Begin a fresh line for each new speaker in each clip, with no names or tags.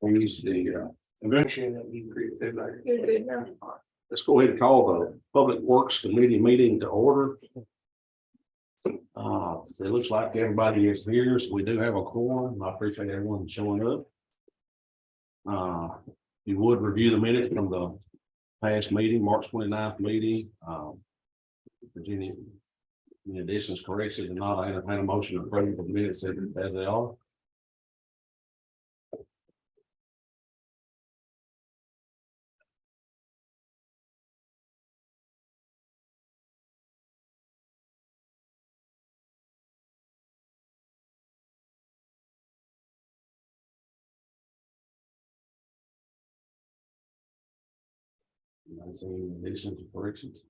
He's the convention that we created.
Good, good, no.
Let's go ahead and call the Public Works Committee meeting to order. It looks like everybody is here, so we do have a quorum. I appreciate everyone showing up. You would review the minutes from the past meeting, March 29th meeting. Virginia, any additions, corrections, and not, I entertain a motion to approve the minutes as they are. Not seeing additions or corrections.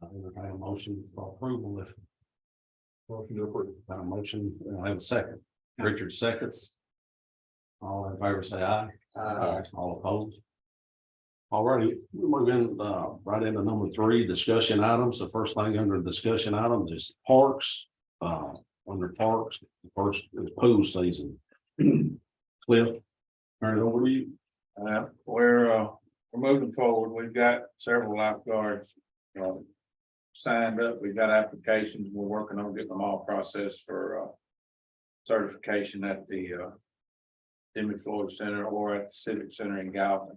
I entertain a motion for approval if. Motion to approve. Got a motion, I have a second. Richard seconds. All in favor say aye. Aye. All opposed. All righty, we're moving right into number 3, discussion items. The first thing under discussion items is parks. Under parks, the first is pool season. Cliff, turn it over to you.
We're moving forward. We've got several lifeguards signed up. We've got applications. We're working on getting them all processed for certification at the Jimmy Floyd Center or at the Civic Center in Galvin.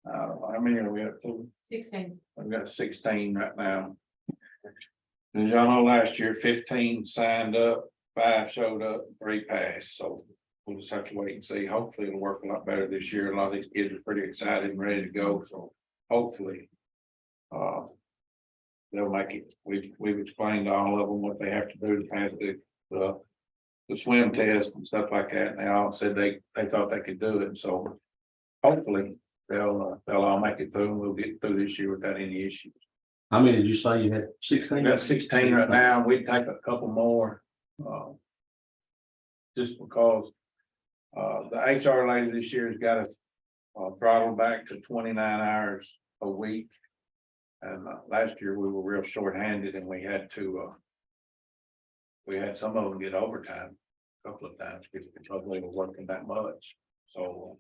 How many are we up to?
16.
We've got 16 right now. As y'all know, last year 15 signed up, 5 showed up, 3 passed. So we'll just have to wait and see. Hopefully it'll work a lot better this year. A lot of these kids are pretty excited and ready to go. So hopefully they'll make it. We've explained to all of them what they have to do to pass the swim test and stuff like that. And they all said they thought they could do it. So hopefully they'll all make it through and we'll get through this year without any issues.
How many did you say you had? 16?
We got 16 right now. We'd take a couple more. Just because the HR lady this year has got us throttled back to 29 hours a week. And last year we were real short-handed and we had some of them get overtime a couple of times because they were working that much. So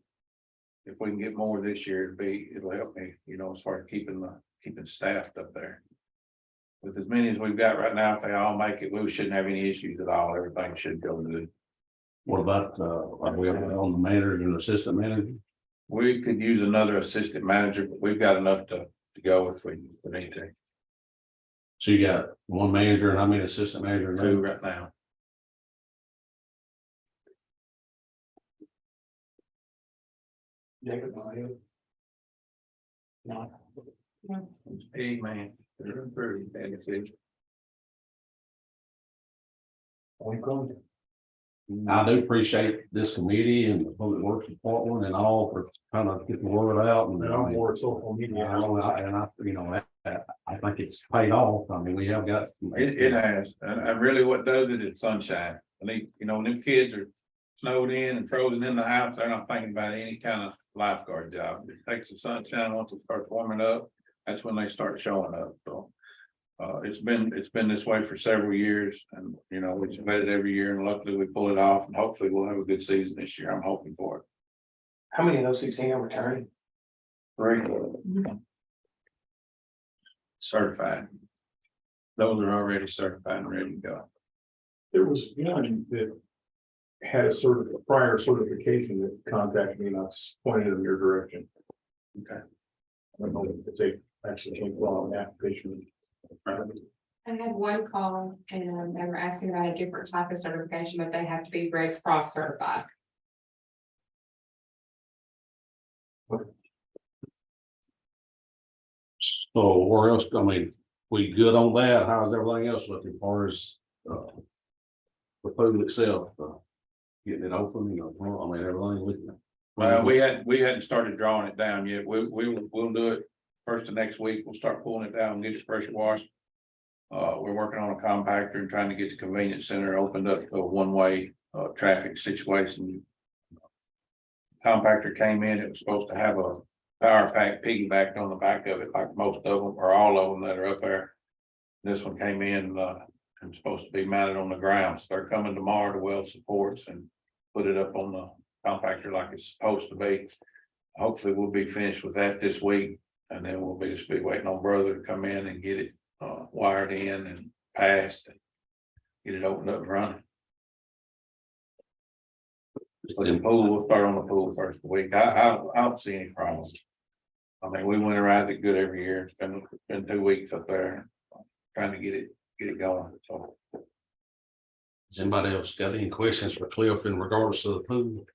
if we can get more this year, it'll help me, as far as keeping staffed up there. With as many as we've got right now, if they all make it, we shouldn't have any issues at all. Everything should go good.
What about are we on the manager and assistant manager?
We could use another assistant manager, but we've got enough to go if we need to.
So you got 1 manager and how many assistant manager?
2 right now.
Jacob,
No.
Hey, man. Pretty bad decision.
I do appreciate this committee and the public works department and all for trying to get the word out and
more social media.
I think it's paid off. I mean, we have got.
It has, and really what does it is sunshine. When them kids are snowed in and frozen in the house, they're not thinking about any kind of lifeguard job. It takes the sunshine, once it starts warming up, that's when they start showing up. So it's been this way for several years and we submit it every year and luckily we pull it off and hopefully we'll have a good season this year. I'm hoping for it.
How many of those 16 are returning?
3 certified. Those are already certified and ready to go.
There was one that had a prior certification that contacted me and I was pointed in your direction.
Okay.
I don't know if they actually came from an application.
I had one call and they were asking about a different type of certification, but they have to be Red Cross certified.
So where else, I mean, we good on that? How's everything else looking as far as the food itself, getting it open, I mean, everything with you.
Well, we hadn't started drawing it down yet. We'll do it first of next week. We'll start pulling it down and get it pressure washed. We're working on a compactor and trying to get the convenience center opened up to a one-way traffic situation. compactor came in, it was supposed to have a power pack piggybacked on the back of it, like most of them, or all of them that are up there. This one came in, and supposed to be mounted on the ground, so they're coming tomorrow to weld supports and put it up on the compactor like it's supposed to be. Hopefully, we'll be finished with that this week, and then we'll just be waiting on brother to come in and get it, wired in and passed. And get it opened up and running. But the pool, we'll start on the pool first week. I don't see any problems. I mean, we went around it good every year. It's been 2 weeks up there trying to get it going. So
Has anybody else got any questions for Cliff in regards to the pool?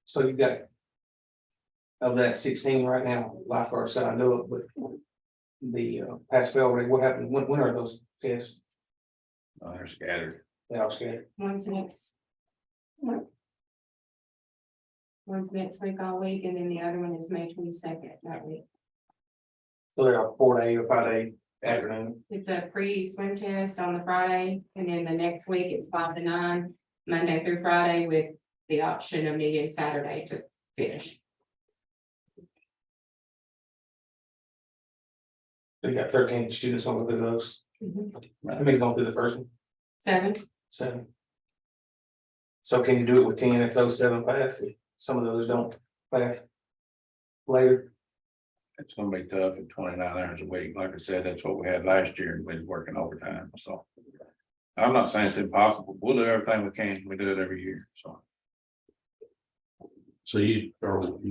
So you got. Of that 16 right now, lifeguard signed up, but. The pass fail rate, what happened, when are those tests?
they're scattered.
They all scattered.
One's next. One's next week all week, and then the other one is May 22nd that week.
So they're a 4-day or 5-day afternoon.
It's a pre-swim test on the Friday, and then the next week it's 5 to 9, Monday through Friday, with the option of needing Saturday to finish.
So you got 13 students going through those. How many going through the first one?
7.
7. So can you do it with 10 if those 7 pass? If some of those don't pass later?
It's gonna be tough at 29 hours a week. Like I said, that's what we had last year, and we was working overtime, so. I'm not saying it's impossible. We'll do everything we can. We do it every year, so.
So you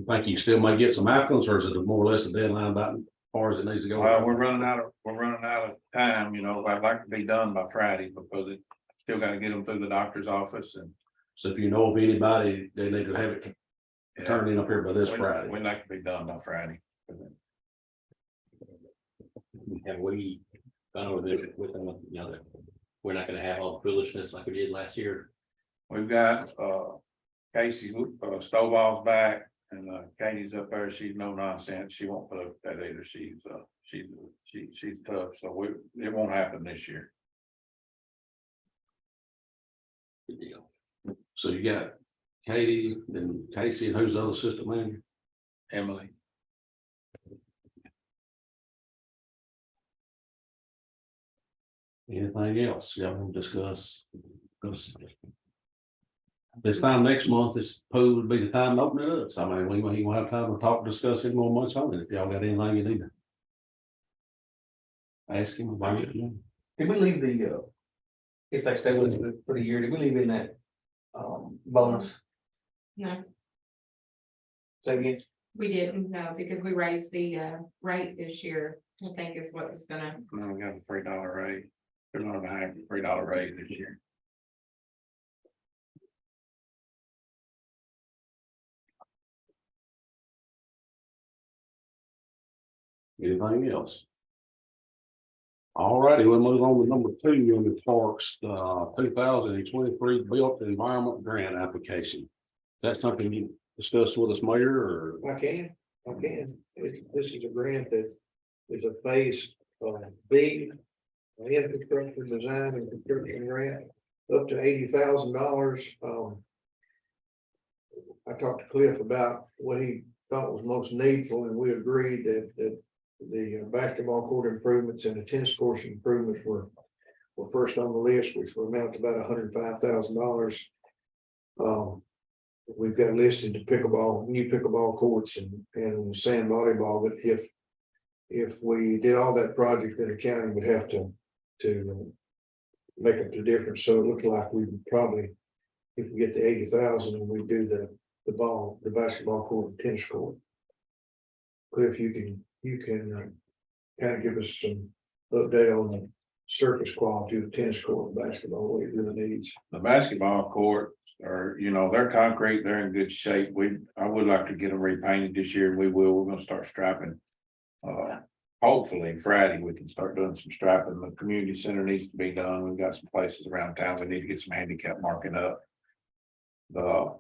think you still may get some applicants, or is it more or less a deadline about as far as it needs to go?
Well, we're running out of time, you know. I'd like to be done by Friday because it still gotta get them through the doctor's office and.
So if you know of anybody, they need to have it turned in up here by this Friday.
We'd like to be done by Friday.
And we, I know that with them, you know, that we're not gonna have all the foolishness like we did last year.
We've got, Casey, Stovall's back and, Katie's up there. She's no nonsense. She won't put up with that either. She's tough. So it won't happen this year.
Good deal.
So you got Katie, then Casey, and who's the other assistant manager?
Emily.
Anything else y'all want to discuss? This time next month, this pool would be the time to open it up. So I mean, we won't have time to talk, discuss it more much on it. If y'all got anything you need to ask him about it.
Did we leave the, if they stay with us for the year, did we leave in that, bonus?
No,
Say again?
we didn't, no, because we raised the rate this year, I think is what was gonna.
No, we got a $3 raise. They're not gonna have a $3 raise this year.
Anything else? All righty, we'll move on to number 2 on the Clark's 2023 Built Environment Grant Application. Is that something you discussed with us, Mayor, or?
I can. This is a grant that is a phase B. Infrastructure design and construction grant up to $80,000. I talked to Cliff about what he thought was most needful, and we agreed that the basketball court improvements and the tennis court improvements were first on the list, which will amount to about $105,000. We've got listed the new pickleball courts and sand volleyball, but if we did all that project, then the county would have to make up the difference. So it looked like we would probably, if we get the 80,000, and we do the basketball court and tennis court. Cliff, you can kind of give us some update on the surface quality of the tennis court and basketball, what it really needs.
The basketball court are, you know, they're concrete, they're in good shape. I would like to get them repainted this year. We will. We're gonna start striping. Hopefully Friday we can start doing some striping. The community center needs to be done. We've got some places around town. We need to get some handicap marking up. The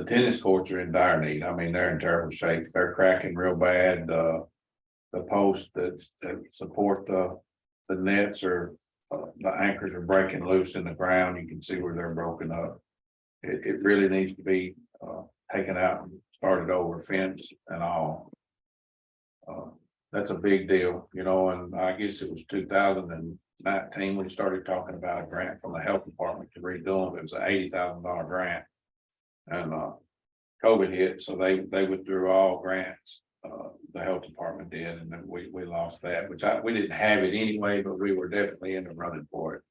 tennis courts are in dire need. I mean, they're in terrible shape. They're cracking real bad. The posts that support the nets are the anchors are breaking loose in the ground. You can see where they're broken up. It really needs to be, taken out and started over, fence and all. That's a big deal, you know, and I guess it was 2019, we started talking about a grant from the health department to redo them. It was an $80,000 grant. And, COVID hit, so they withdrew all grants. The health department did, and then we lost that, which we didn't have it anyway, but we were definitely in the running for it.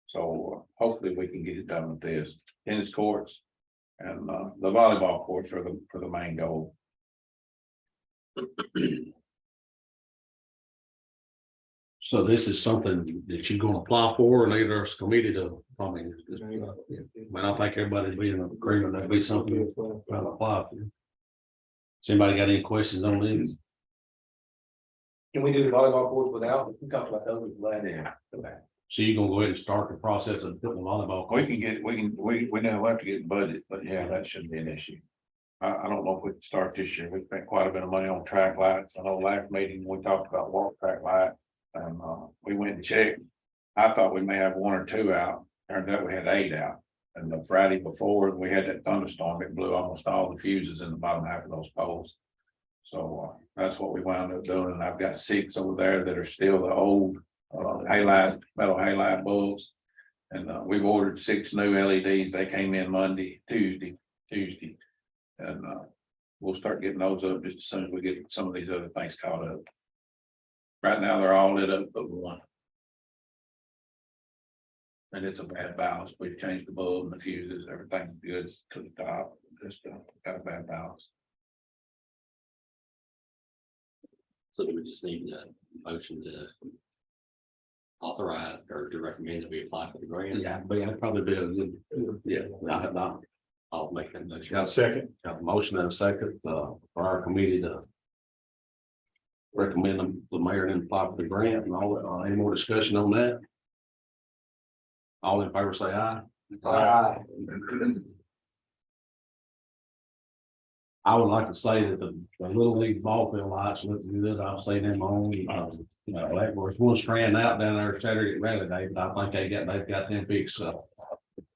So hopefully we can get it done with this. Tennis courts and the volleyball courts are for the main goal.
So this is something that you're gonna apply for, and either it's committee to, I mean, just, I think everybody'd be in agreement, that'd be something to apply for. Has anybody got any questions on this?
Can we do the volleyball courts without, we talked about those last.
So you're gonna go ahead and start the process of putting the volleyball.
We never have to get the budget, but yeah, that shouldn't be an issue. I don't know if we can start this year. We spent quite a bit of money on track lights. I know last meeting, we talked about walk track light. And we went and checked. I thought we may have 1 or 2 out. Turned out we had 8 out. And the Friday before, we had that thunderstorm. It blew almost all the fuses in the bottom half of those poles. So that's what we wound up doing. And I've got 6 over there that are still the old halide, metal halide bulbs. And we've ordered 6 new LEDs. They came in Tuesday. And we'll start getting those up just as soon as we get some of these other things caught up. Right now, they're all lit up but one. And it's a bad balance. We've changed the bulb and the fuses, everything's good to the top, just got a bad balance.
So do we just need a motion to authorize or to recommend that we apply for the grant?
Yeah, but I'd probably be a good, yeah, I have not.
I'll make that motion.
Got a second?
Got a motion and a second, for our committee to recommend the mayor and apply for the grant and all, any more discussion on that? All in favor, say aye.
Aye.
I would like to say that the Little League ball field lights look good. I'll say them on, that was one strand out down there Saturday at Rally Day, but I think they've got them fixed, so.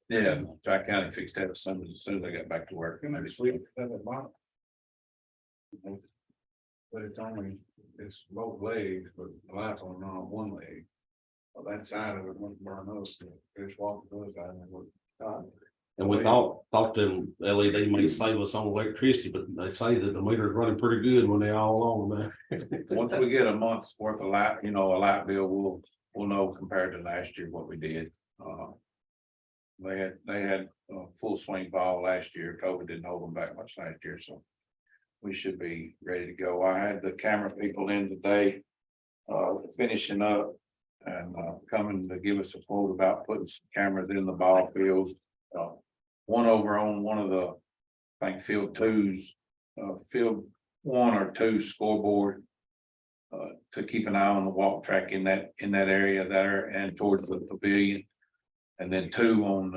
Yeah, Tri County fixed that as soon as they got back to work. And maybe sweet.
But it's only, it's both legs, but the lights on one leg. Well, that side of it wouldn't burn up, it's walking those guys and would.
And we thought them LED may save us on electricity, but they say that the meter is running pretty good when they all on there.
Once we get a month's worth of light, a light bill, we'll know compared to last year what we did. They had full swing ball last year. COVID didn't hold them back much last year, so we should be ready to go. I had the camera people in today, finishing up and coming to give us a quote about putting some cameras in the ball fields. One over on one of the, I think field 2's, field 1 or 2 scoreboard. To keep an eye on the walk track in that area there and towards the pavilion. And then 2 on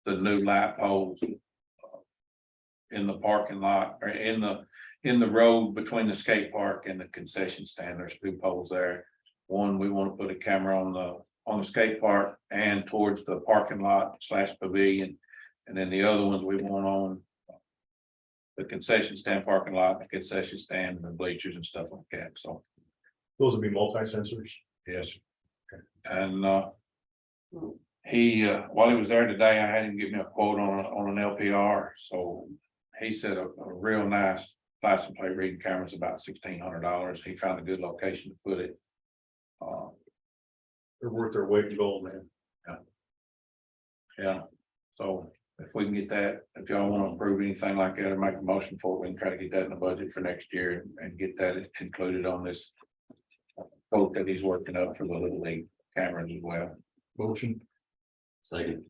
the new light poles. In the parking lot or in the road between the skate park and the concession stand, there's 2 poles there. One, we want to put a camera on the skate park and towards the parking lot / pavilion. And then the other ones we want on the concession stand, parking lot, the concession stand and the bleachers and stuff like that. So.
Those would be multi-sensors.
Yes. And he while he was there today, I had him give me a quote on an LPR. So he said a real nice license plate reading camera is about $1,600. He found a good location to put it.
They're worth their weight in gold, man.
Yeah, so if we can get that, if y'all want to approve anything like that or make a motion for it, we can try to get that in the budget for next year and get that included on this quote that he's working up for the Little League cameras as well.
Motion.
Second.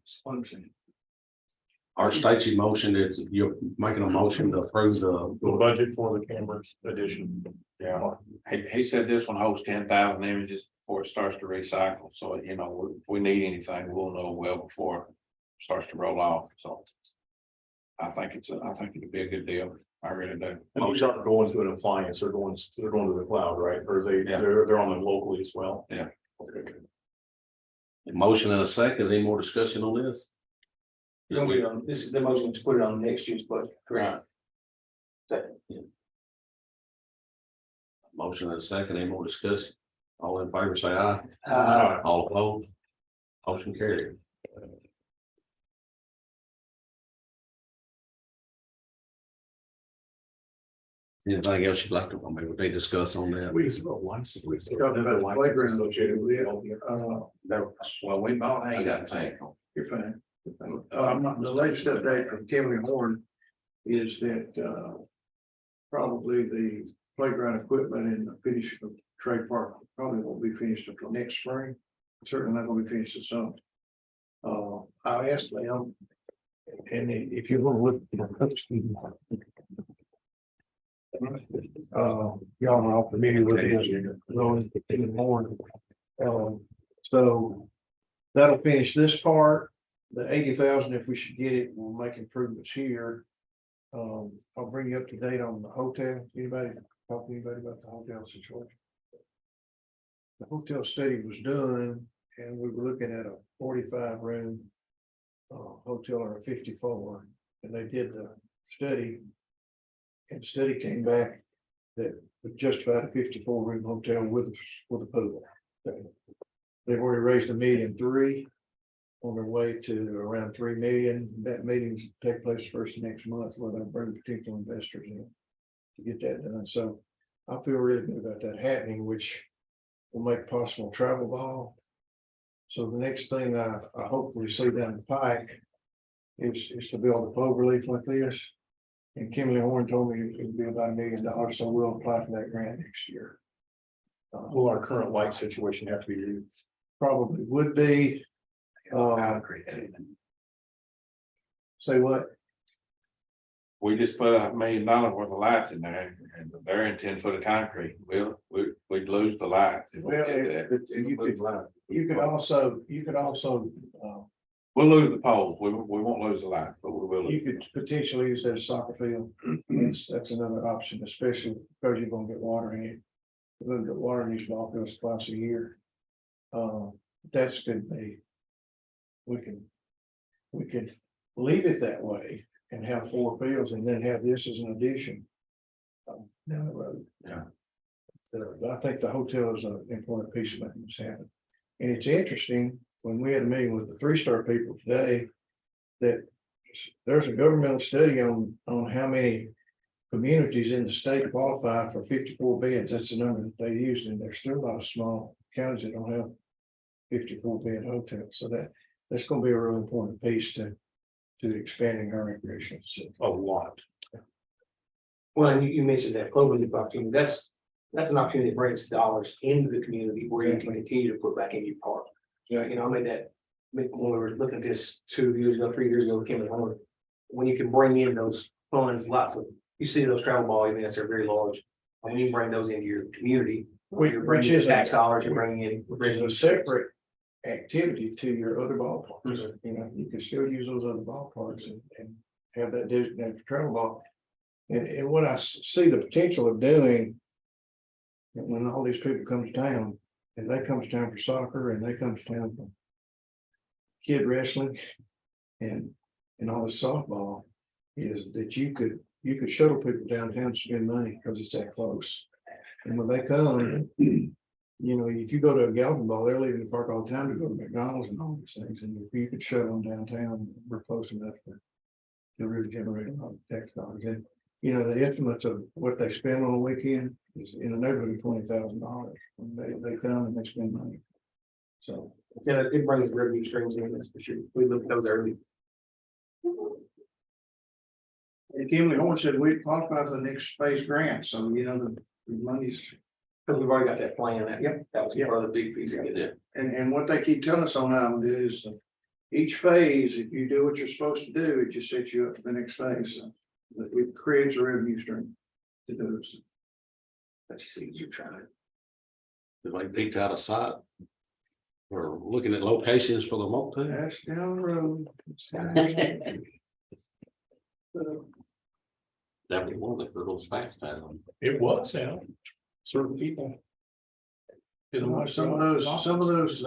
Our state motion is you're making a motion to approve
The budget for the cameras addition.
Yeah, he said this one holds 10,000 images before it starts to recycle. So, if we need anything, we'll know well before it starts to roll off. So I think it'd be a good deal. I really do.
And these aren't going to an appliance, they're going to the cloud, right? Or
Yeah.
they're on them locally as well.
Yeah.
Okay.
Motion and a second, any more discussion on this?
This is the motion to put it on next year's budget, correct? Second.
Motion and a second, any more discussion? All in favor, say aye.
Uh,
All opposed? Motion carried. Anything else you'd like to, I mean, would they discuss on that?
We just wrote once. We
Talking about the playground associated with it,
Well, we bought.
I got that.
you're fine. The latest update from Kimley Horn is that, probably the playground equipment and the finish of Trade Park probably won't be finished until next spring. Certainly not gonna be finished this summer. I asked them, and if you want to look. Y'all are all familiar with this, going to Kimley Horn. So that'll finish this part. The 80,000, if we should get it, we'll make improvements here. I'll bring you up to date on the hotel. Anybody, talk to anybody about the hotel situation? The hotel study was done and we were looking at a 45 room. Hotel or a 54, and they did the study. And the study came back that was just about a 54 room hotel with a pool. They've already raised $1.3 million. On their way to around 3 million. That meeting take place first of next month where they'll bring potential investors in to get that done. So I feel really good about that happening, which will make possible travel ball. So the next thing I hopefully see down the pike is to build a clover leaf like this. And Kimley Horn told me it would be about $1 million, so we'll apply for that grant next year.
Will our current light situation have to be used?
Probably would be. Say what?
We just put $1 million worth of lights in there and they're in 10 foot of concrete. We'd lose the lights. if we
Well,
did that.
you could also,
We'll lose the poles. We won't lose the lights, but we will.
you could potentially use that as soccer field. That's another option, especially because you're gonna get water in it. We're gonna get water in these ball fields twice a year. That's good. We can leave it that way and have 4 fields and then have this as an addition. Down the road.
Yeah.
So I think the hotel is an important piece of making this happen. And it's interesting, when we had a meeting with the 3-star people today, that there's a governmental study on how many communities in the state qualify for 54 beds. That's the number that they used, and there's still a lot of small counties that don't have 54 bed hotels. So that's gonna be a really important piece to expanding our recreational facility.
A lot.
Well, and you mentioned that Cloverleaf opportunity, that's an opportunity that brings dollars into the community where you can continue to put back into your park. I made that, when we were looking at this 2 years ago, 3 years ago, we came along. When you can bring in those funds, you see those travel ball events are very large. When you bring those into your community, you're bringing in tax dollars, you're bringing in.
Which is a separate activity to your other ballparks. You can still use those other ballparks and have that designated for travel ball. And what I see the potential of doing. When all these people come to town, and they come to town for soccer, and they come to town for kid wrestling. And all the softball is that you could shuttle people downtown to spend money because it's that close. And when they come, if you go to a Galvin ball, they're leaving the park all the time to go to McDonald's and all these things, and if you could shuttle them downtown, we're close enough to really generate a lot of tax dollars. And the estimates of what they spend on a weekend is in the neighborhood of $20,000 when they come and they spend money. So
Yeah, it brings revenue streams in, that's for sure. We looked at those early.
and Kimley Horn said we qualify for the next phase grant, so the money's.
Because we've already got that plan, that
Yep.
that was part of the big piece of it.
And what they keep telling us on that is each phase, if you do what you're supposed to do, it just sets you up for the next phase. So it creates a revenue stream to do this.
But you see, you're trying.
Did they picked out a site? We're looking at locations for the motel.
That's down the road.
That would be one that goes fast down.
It was, certain people.
Some of those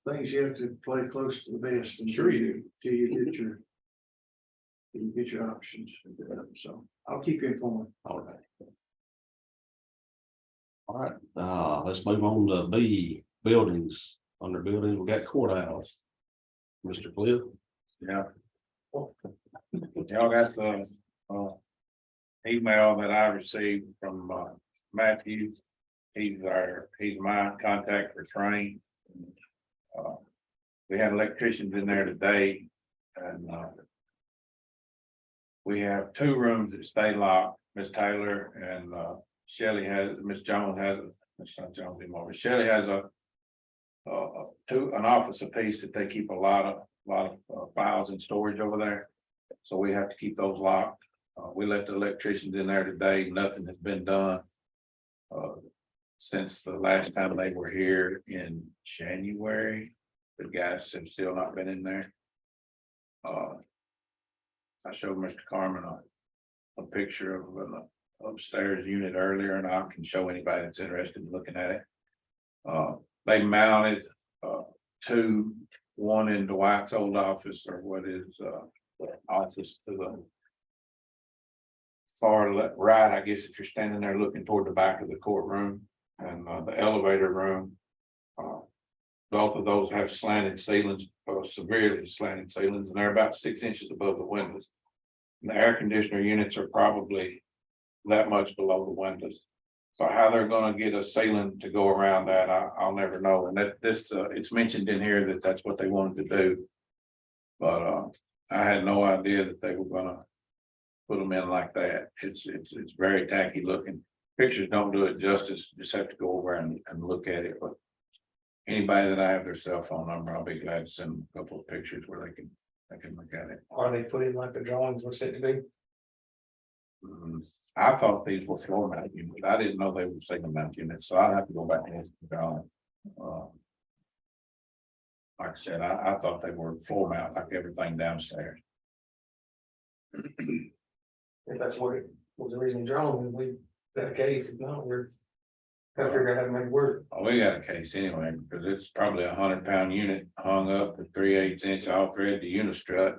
things you have to play close to the vest. And
Sure you do.
Till you get your. till you get your options, so I'll keep you informed.
All right. All right, let's move on to B, buildings. Under buildings, we got courthouse. Mr. Cliff.
Yeah. Y'all got the, email that I received from, Matthew. He's my contact for train. We had electricians in there today and, we have 2 rooms that stay locked. Miss Taylor and, Shelley has, Miss Jones has, Miss not Jones anymore, but Shelley has an office apiece that they keep a lot of files in storage over there. So we have to keep those locked. We let the electricians in there today. Nothing has been done. Since the last time they were here in January, the guys have still not been in there. I showed Mr. Carmen a picture of an upstairs unit earlier, and I can show anybody that's interested in looking at it. They mounted 2, one in Dwight's old office, or what is office to the far right, I guess, if you're standing there looking toward the back of the courtroom, and the elevator room. Both of those have slanted ceilings, severely slanted ceilings, and they're about 6 inches above the windows. And the air conditioner units are probably that much below the windows. So how they're gonna get a ceiling to go around that, I'll never know. And that it's mentioned in here that that's what they wanted to do. But I had no idea that they were gonna put them in like that. It's very tacky looking. Pictures don't do it justice. Just have to go over and look at it. But anybody that I have their cell phone number, I'll be glad to send them a couple of pictures where they can look at it.
Are they put in like the drawings were said to be?
I thought these were floor mount units. I didn't know they were single mount units, so I have to go back and ask the guy. Like I said, I thought they were floor mount like everything downstairs.
If that's what it was originally drawn, and we got a case, if not, we're. Gotta figure out how to make it work.
Oh, we got a case anyway, because it's probably a 100-pound unit hung up with 3/8 inch all thread to unistrut.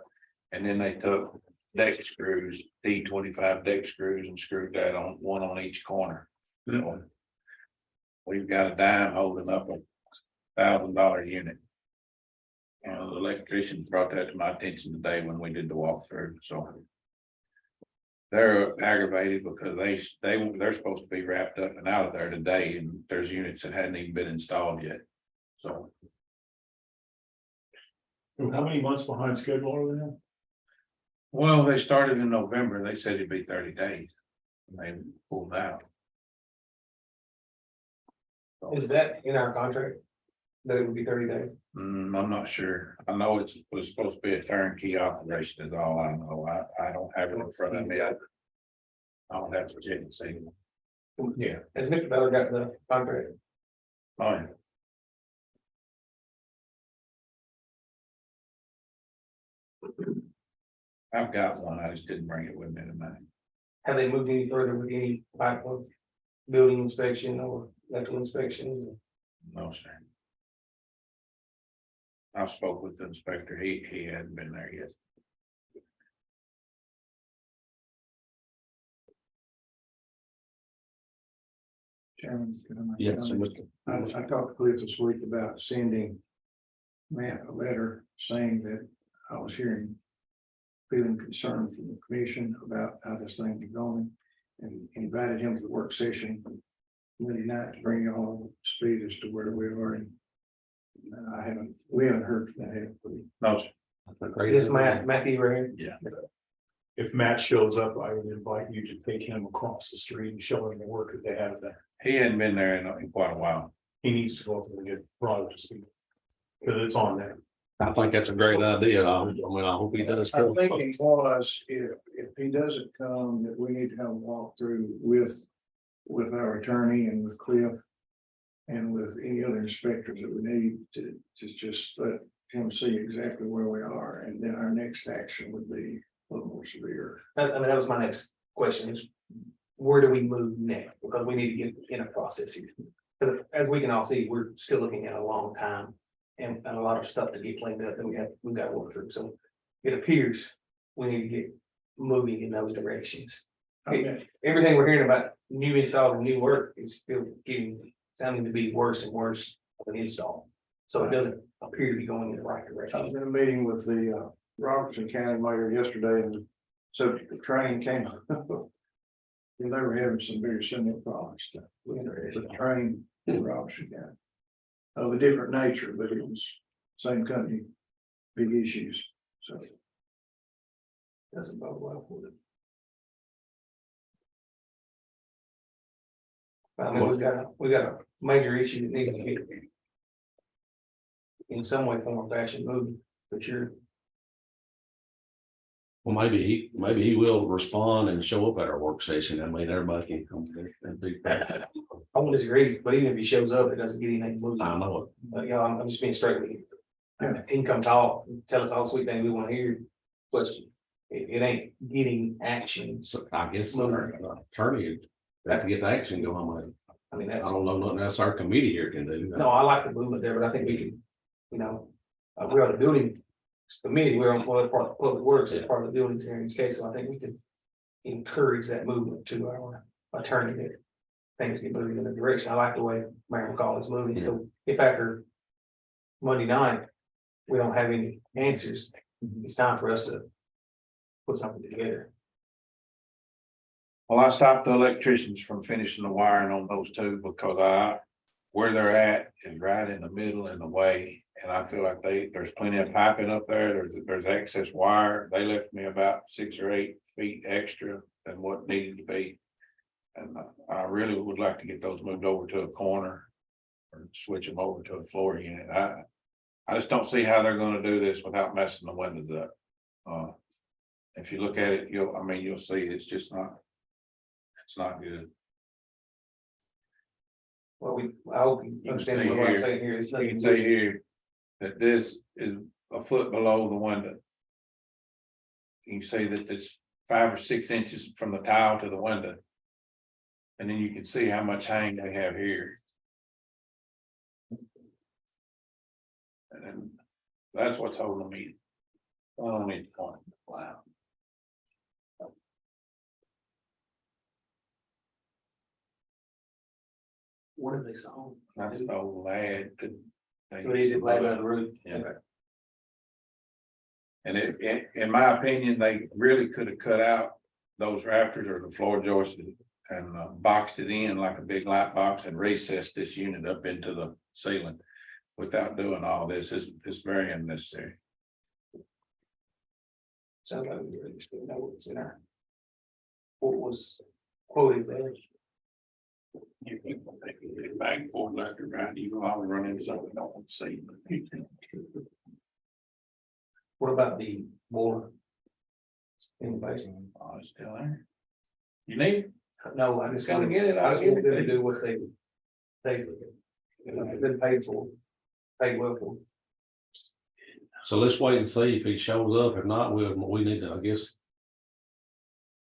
And then they took deck screws, D25 deck screws, and screwed that on one on each corner. So we've got a dime holding up a $1,000 unit. And the electrician brought that to my attention today when we did the walkthrough, so. They're aggravated because they're supposed to be wrapped up and out of there today, and there's units that hadn't even been installed yet. So
How many months behind schedule are they now?
well, they started in November. They said it'd be 30 days. And they pulled out.
Is that in our contract? That it would be 30 days?
I'm not sure. I know it was supposed to be a turnkey operation is all I know. I don't have it in front of me. I don't have to check and see.
Yeah. Has Mr. Beller got the contract?
Oh, yeah. I've got one. I just didn't bring it with me tonight.
Have they moved any further with any type of building inspection or electrical inspection?
No, sir. I spoke with the inspector. He hadn't been there yet.
Chairman, can I make a
Yeah, so
comment?
Mr.
I talked to Cliff this week about sending Matt a letter saying that I was feeling concerned from the commission about how this thing is going, and invited him to the work session Monday night to bring you all up to speed as to where we are. And we haven't heard from that.
No, sir.
That's a great
This
idea.
Matthew right here?
If Matt shows up, I would invite you to take him across the street and show him the work that they have there.
He hadn't been there in quite a while.
He needs to go up and get brought up to speed. Because it's on there.
I think that's a great idea. I hope he does.
Our thinking was, if he doesn't come, that we need to have a walkthrough with our attorney and with Cliff. And with any other inspectors that we need to just let him see exactly where we are, and then our next action would be a little more severe.
I mean, that was my next question is, where do we move next? Because we need to get in a process here. Because as we can all see, we're still looking at a long time and a lot of stuff to get cleaned up that we've got to work through, so it appears we need to get moving in those directions.
Okay.
Everything we're hearing about new install and new work is still sounding to be worse and worse of an install. So it doesn't appear to be going in the right
I
direction.
was in a meeting with the Robertson County Mayor yesterday and the subject of train came up. They were having some very similar problems with the train in Robertson County. Of a different nature, but it was same company, big issues, so.
Doesn't bode well for it. I mean, we got a major issue that needs to get in some way, form, or fashion moved, for sure.
Well, maybe he will respond and show up at our work session. I mean, everybody can come there and be.
I won't disagree, but even if he shows up, it doesn't get anything moved.
I know it.
But you know, I'm just being straight with you. He can come talk, tell us all the sweet things we want to hear, but it ain't getting action.
So I guess our attorney has to get the action going.
I mean,
I
that's,
don't know nothing else our committee here can do.
no, I like the movement there, but I think we can, you know, we're on the building committee, we're on part of public works, as part of the buildings here in this case, so I think we can encourage that movement to our attorney that things get moving in the direction. I like the way Mayor McCall is moving, so if after Monday night, we don't have any answers, it's time for us to put something together.
Well, I stopped the electricians from finishing the wiring on those two because where they're at is right in the middle in the way. And I feel like there's plenty of piping up there. There's excess wire. They left me about 6 or 8 feet extra than what needed to be. And I really would like to get those moved over to a corner or switch them over to a floor unit. I just don't see how they're gonna do this without messing the windows up. If you look at it, you'll see it's just not. It's not good.
Well, I hope you understand what I'm saying here. It's
You
nothing
can
to
see
do-
here that this is a foot below the window. You can see that it's 5 or 6 inches from the tile to the window. And then you can see how much hang they have here. And then that's what's holding me. On each point. Wow.
What have they saw?
That's the old lad.
So it is a blade on the roof.
Yeah. And in my opinion, they really could have cut out those rafters or the floor joists and boxed it in like a big light box and recessed this unit up into the ceiling. Without doing all this, it's very unnecessary.
Sounds like we really still know what's in our. What was quoted there.
You people take it back and forth left or right, you can always run into something I don't see.
What about the boiler? In the basement?
Oh, it's still there. You need it?
No, I just
Gotta get it,
I
I'll
just
get
want
it.
them to do what they've been paid for, paid well for.
So let's wait and see if he shows up. If not, we need to, I guess.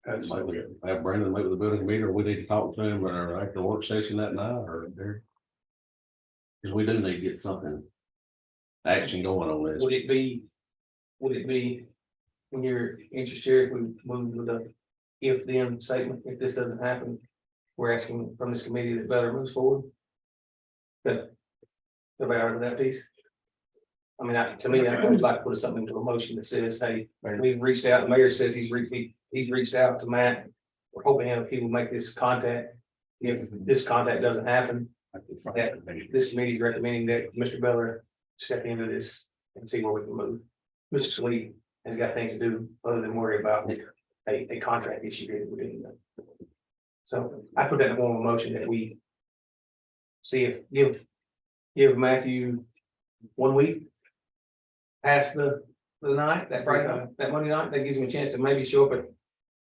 Maybe have Brandon meet with the building committee, or we need to talk to him or after the work session that night or there. Cause we do need to get something. Action going on this.
Would it be, when you're interested, if we move with the if then statement, if this doesn't happen, we're asking from this committee that Beller moves forward? That, about that piece? I mean, to me, I would like to put something into a motion that says, hey, we've reached out, the mayor says he's reached out to Matt. We're hoping if he will make this contact. If this contact doesn't happen, this committee is recommending that Mr. Beller step into this and see where we can move. Mr. Sweet has got things to do other than worry about a contract issue here we're doing. So I put that in form of a motion that we see if give Matthew 1 week past the night, that Friday night, that Monday night, that gives him a chance to maybe show up at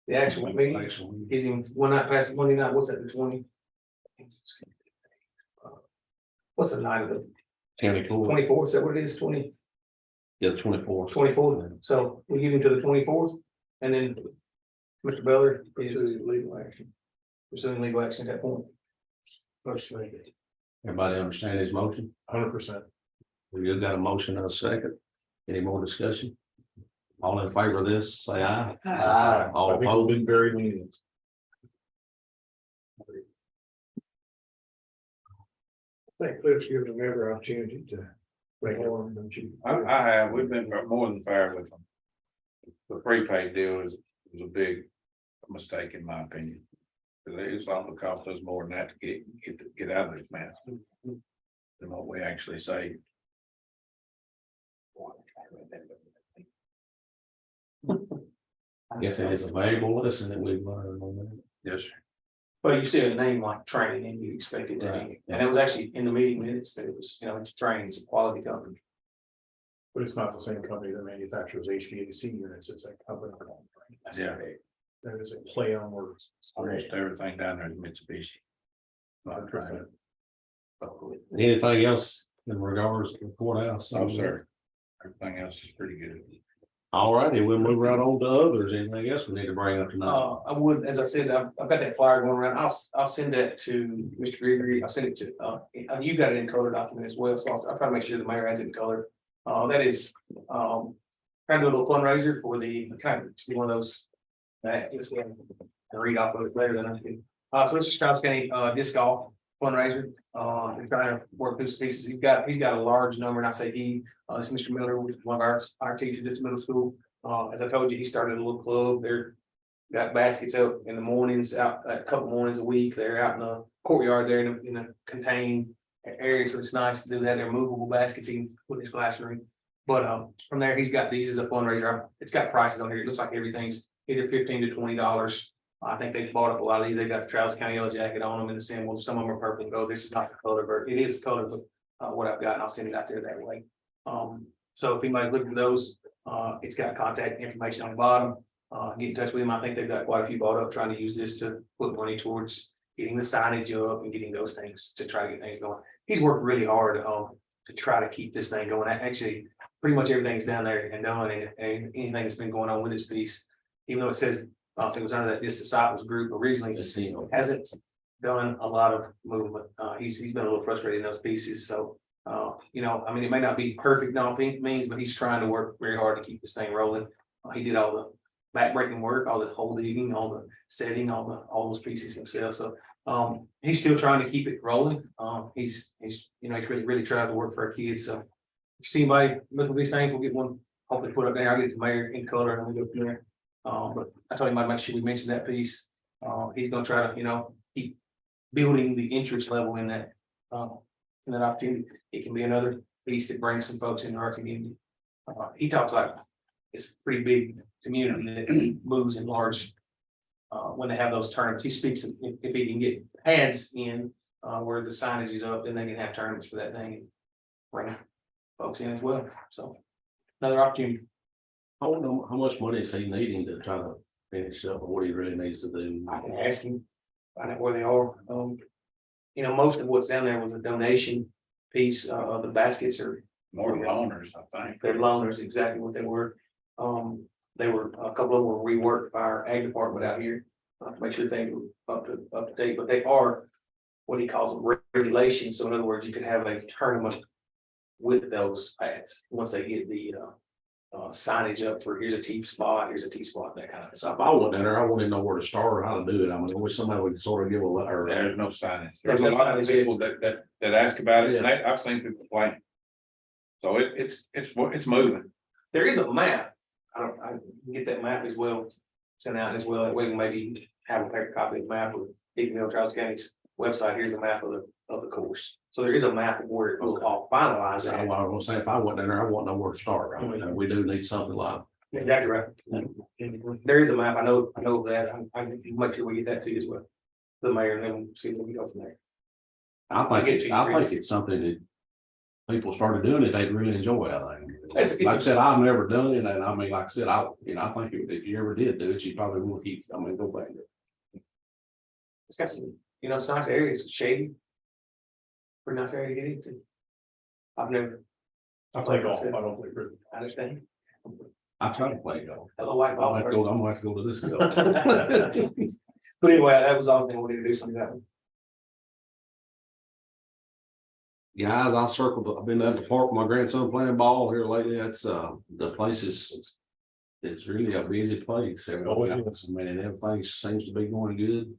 the actual meeting. Gives him 1 night past Monday night, what's that, the 20? What's the night of the 24th, is that what it is, 24th?
Yeah, 24.
So we give him to the 24th, and then Mr. Beller is
Pursuing legal action.
pursuing legal action at that point.
First thing.
Everybody understand his motion?
100%.
We got a motion and a second. Any more discussion? All in favor of this, say aye. All
I think we've
opposed?
been very lenient.
I think Cliff's given them every opportunity to reform, don't you?
I have, we've been more than fair with them. The prepaid deal is a big mistake in my opinion. It's going to cost us more than that to get out of this mess. Than what we actually saved.
Guess it is a valuable lesson that we've learned on that.
Yes, sir.
But you see a name like training and you expect it to
Right.
be, and it was actually in the meeting minutes that it was, it's training, it's a quality company.
But it's not the same company that manufactures HVAC units, it's a company.
Yeah.
There is a play on words.
Almost everything down there is Mitsubishi. Not right.
Anything else in regards to the courthouse?
No, sir. Everything else is pretty good.
All righty, we'll move right on to others. Anything else we need to bring up tonight?
I would, as I said, I've got that flyer going around. I'll send that to Mr. Gregory. I'll send it to, you got it in color document as well, so I'll try to make sure the mayor has it in color. That is, trying to do a little fundraiser for the, kind of, see one of those. That is one, I read off of it later than I do. So this is Strauss County, disc golf fundraiser. We're trying to work those pieces. He's got a large number, and I say he, this is Mr. Miller, one of our teachers at the middle school. As I told you, he started a little club. They're got baskets out in the mornings, out a couple mornings a week. They're out in the courtyard there in a contained area, so it's nice to do that. They're movable baskets he can put in his classroom. But from there, he's got these as a fundraiser. It's got prices on here. It looks like everything's either $15 to $20. I think they bought up a lot of these. They got the Travis County yellow jacket on them and the symbol. Some of them are purple and gold. This is not the color, but it is the color, but what I've got, and I'll send it out there that way. So if anybody's looking for those, it's got contact information on the bottom. Get in touch with him. I think they've got quite a few bought up trying to use this to put money towards getting the signage up and getting those things to try to get things going. He's worked really hard to try to keep this thing going. Actually, pretty much everything's down there and done, and anything that's been going on with this piece, even though it says it was under that Dis Disciples group originally,
Just, you know,
hasn't done a lot of movement. He's been a little frustrated in those pieces, so I mean, it may not be perfect, no means, but he's trying to work very hard to keep this thing rolling. He did all the backbreaking work, all the hole digging, all the setting, all those pieces himself. So he's still trying to keep it rolling. He's really trying to work for our kids. So if you see anybody looking at these things, we'll get one hopefully put up there. I'll get the mayor in color and we'll go from there. But I told him I'd make sure we mention that piece. He's gonna try to, keep building the interest level in that opportunity. It can be another piece that brings some folks into our community. He talks like it's a pretty big community that moves in large. When they have those tournaments, he speaks, if he can get ads in, where the signage is up, then they can have tournaments for that thing. And bring folks in as well, so another opportunity.
I don't know how much money is he needing to try to finish up, or what he really needs to do.
I can ask him, find out where they are. Most of what's down there was a donation piece. The baskets are,
More loners, I think.
they're loaners, exactly what they were. They were, a couple of them were reworked by our ag department out here. To make sure things were up to date, but they are what he calls them regulations. So in other words, you can have a tournament with those pads once they get the signage up for here's a T spot, that kind of
So
stuff.
if I went down there, I want to know where to start or how to do it. I mean, I wish somebody would sort of give a letter.
There's no signage.
There's
There's a
no
lot of
signage.
people that ask about it, and
Yeah.
I've seen people play. So it's moving.
There is a map. I can get that map as well, sent out as well. That way we maybe have a paper copy of the map, or you can go to Travis County's website. Here's a map of the course. So there is a map of where it will all finalize.
I was gonna say, if I went down there, I wouldn't know where to start. I mean, we do need something like.
Exactly right. There is a map. I know that. I can make sure we get that to you as well. The mayor, and then we'll see where we go from there.
I think it's something that people started doing it, they'd really enjoy, I think.
It's-
Like I said, I've never done it, and I mean, like I said, I think if you ever did do it, you probably will keep, go back there.
It's got some, it's a nice area. It's shady. Pretty nice area to get into. I've never.
I play golf, I don't play cricket.
I understand.
I try to play golf.
Hello, white
I'm
ball.
gonna have to go to this. Golf.
But anyway, that was all I wanted to do something that one.
guys, I've been at the park, with my grandson playing ball here lately, that's, the place is. It's really a busy place,
Oh, it
everybody,
is.
I mean, and everything seems to be going good.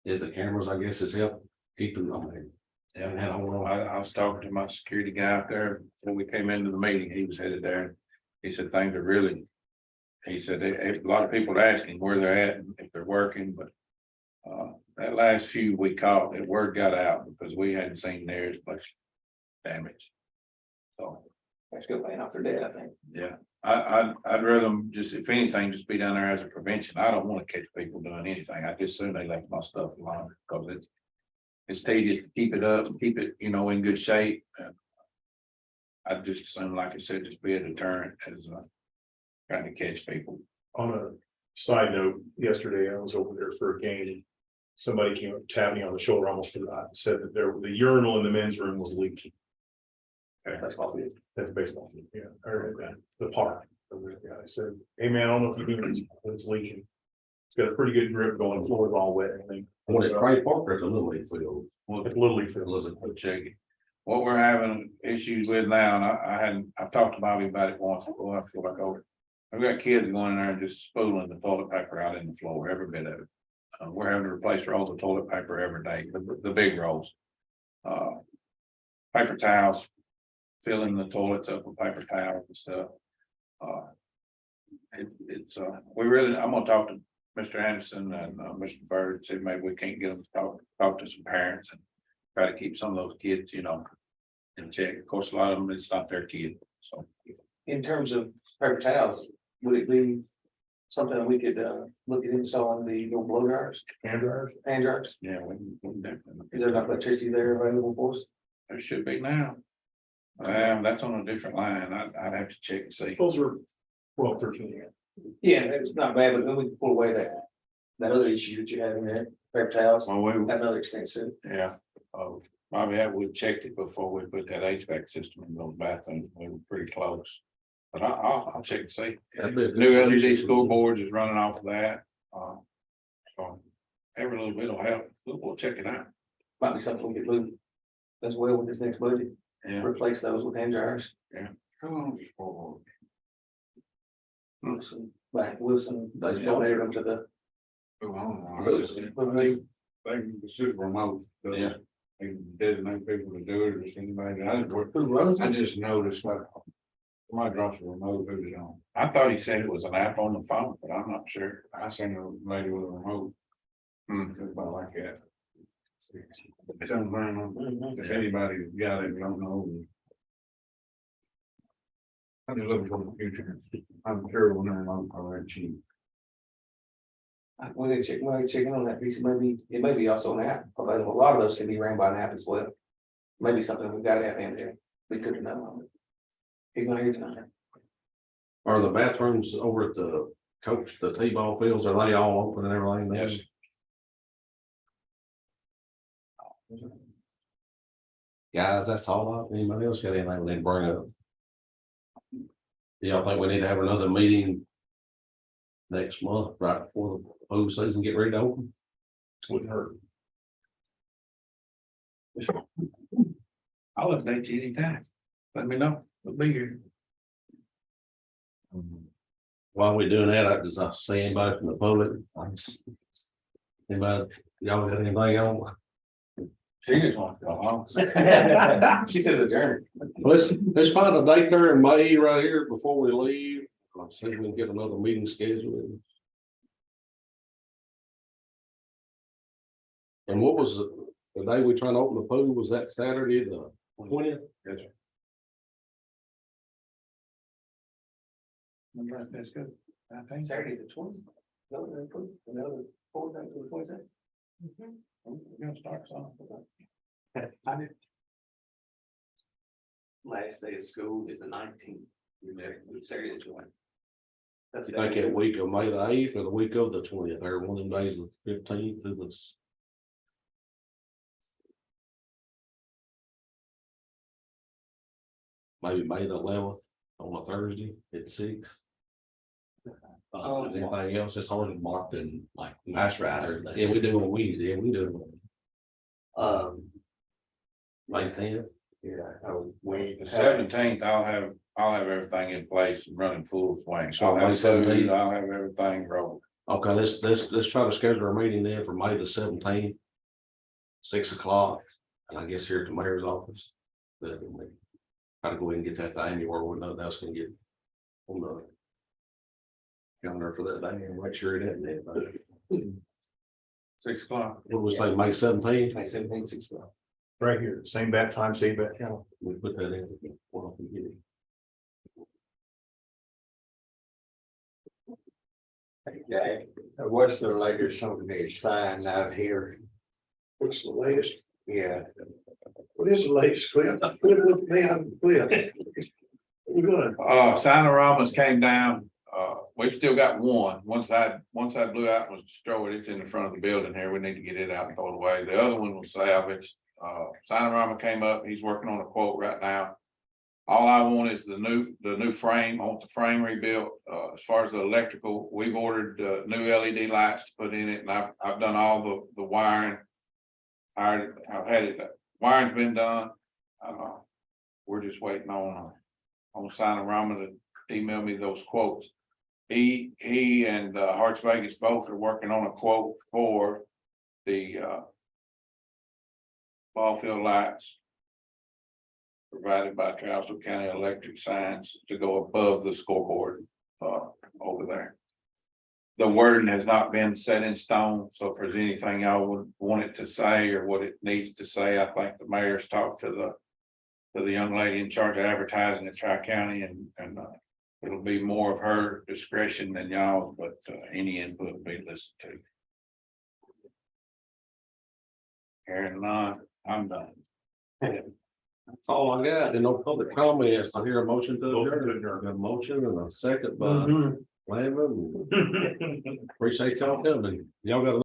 Is the cameras, I guess, has helped keeping, I mean.
Yeah,
I don't know.
I was talking to my security guy out there before we came into the meeting. He was headed there. He said things are really. He said a lot of people are asking where they're at and if they're working, but. That last few we caught, the word got out because we hadn't seen theirs much damage. So,
That's good paying off their debt, I think.
yeah, I'd rather them just, if anything, just be down there as a prevention. I don't want to catch people doing anything. I just assume they left my stuff alone because it's tedious to keep it up, keep it, in good shape. I just assume, like I said, just be a deterrent as trying to catch people.
On a side note, yesterday I was over there for a game. Somebody came up, tapped me on the shoulder, almost forgot, said that the urinal in the men's room was leaking.
That's all it is.
At the baseball field, yeah, or at the park. I said, hey man, I don't know if you do this, but it's leaking. It's got a pretty good grip going, the floor is all wet, I think.
When it's Craig Park, there's a little league field.
Well,
It's Little League field.
we'll check it. What we're having issues with now, and I've talked to Bobby about it once, we'll have to go back over. I've got kids going in there and just spooling the toilet paper out in the floor, every bit of it. We're having to replace rolls of toilet paper every day, the big rolls. Paper towels, filling the toilets up with paper towels and stuff. I'm gonna talk to Mr. Anderson and Mr. Bird, see if maybe we can't get them to talk to some parents and try to keep some of those kids, in check. Of course, a lot of them, it's not their kid, so.
In terms of paper towels, would it be something we could look at installing the little blow dryers,
Hand dryers.
hand dryers?
Yeah, we definitely.
Is there enough electricity there available for us?
There should be now. That's on a different line. I'd have to check and see.
Those are 12, 13.
Yeah, it's not bad, but then we can pull away that other issue that you had in there, paper towels,
Well,
have another expense too.
yeah, Bobby, we checked it before we put that HVAC system in those bathrooms. We were pretty close. But I'll check and see.
That'd be a good
New LED
solution.
scoreboards is running off of that. So every little bit will help. We'll check it out.
Might be something we could do as well with this next budget,
Yeah.
replace those with hand dryers.
Come on, scoreboard.
Wilson donated them to the.
It's just remote.
Yeah.
They designate people to do it or just anybody.
Who runs
I
it?
just noticed like. Somebody drops a remote, put it on.
I thought he said it was an app on the phone, but I'm not sure.
I seen a lady with a remote. About like that. Something, if anybody got it, don't know. I'm just looking for the future. I'm sure we'll never know how that cheap.
We need to check in on that piece. It may be also an app available. A lot of those can be ran by an app as well. Maybe something we've got to have in there. We could know. He's not here tonight.
Are the bathrooms over at the coach, the T-ball fields, are they all open and everything?
Yes.
Guys, that's all. Anybody else got anything they bring up? Do y'all think we need to have another meeting next month, right before the pool season get ready to open?
Wouldn't hurt.
I'll update you anytime. Let me know. We'll be here.
While we're doing that, does I see anybody from the public? Anybody, y'all got anything on?
She just wants to go home.
She says adjourn.
Let's find a date there in May right here before we leave. I'll see if we can get another meeting scheduled. And what was the day we trying to open the pool? Was that Saturday, the 20th?
Yes, sir. That's good. I think so.
Saturday the 20th. Another 4 days to the 22nd.
We're gonna start something.
Last day of school is the 19th. Saturday the 20th. That's
You think that week of May the 8th or the week of the 20th, or one of them days, the 15th through this? Maybe May the 11th on a Thursday at 6. Is anything else that's already marked in, like, that's right, yeah, we do on Wednesday, yeah, we do. May 10th,
The 17th, I'll have everything in place and running full swing. So I'll
May
have food,
17th.
I'll have everything rolling.
Okay, let's try to schedule a meeting then for May the 17th. 6 o'clock, and I guess here at the mayor's office. But we try to go ahead and get that thing where we know that's gonna get on the calendar for that day and make sure it isn't there.
6 o'clock.
What was like May 17th?
May 17th, 6 o'clock.
Right here, same bat time, same bat channel.
We put that in. Well, we get it.
What's the latest on the sign out here? What's the latest? Yeah. What is the latest, Cliff? Put it with me on Cliff. We're gonna.
Signorama's came down, we've still got one, once that blew out and was destroyed, it's in the front of the building here, we need to get it out and throw it away, the other one was salvaged. Signorama came up, he's working on a quote right now. All I want is the new frame, I want the frame rebuilt, as far as the electrical, we've ordered, new LED lights to put in it, and I've done all the wiring. I've had it, wiring's been done, we're just waiting on Signorama to email me those quotes. He and Hearts Vegas both are working on a quote for the ball field lights provided by Charleston County Electric Signs to go above the scoreboard over there. The wording has not been set in stone, so if there's anything y'all would want it to say or what it needs to say, I think the mayor's talked to the young lady in charge of advertising at Tri-County, and it'll be more of her discretion than y'all, but any input will be listened to. Hearing none, I'm done.
That's all I got. And no public comments. I hear a motion to adjourn. Got a motion and a second by Lavin. Appreciate y'all coming. Y'all got a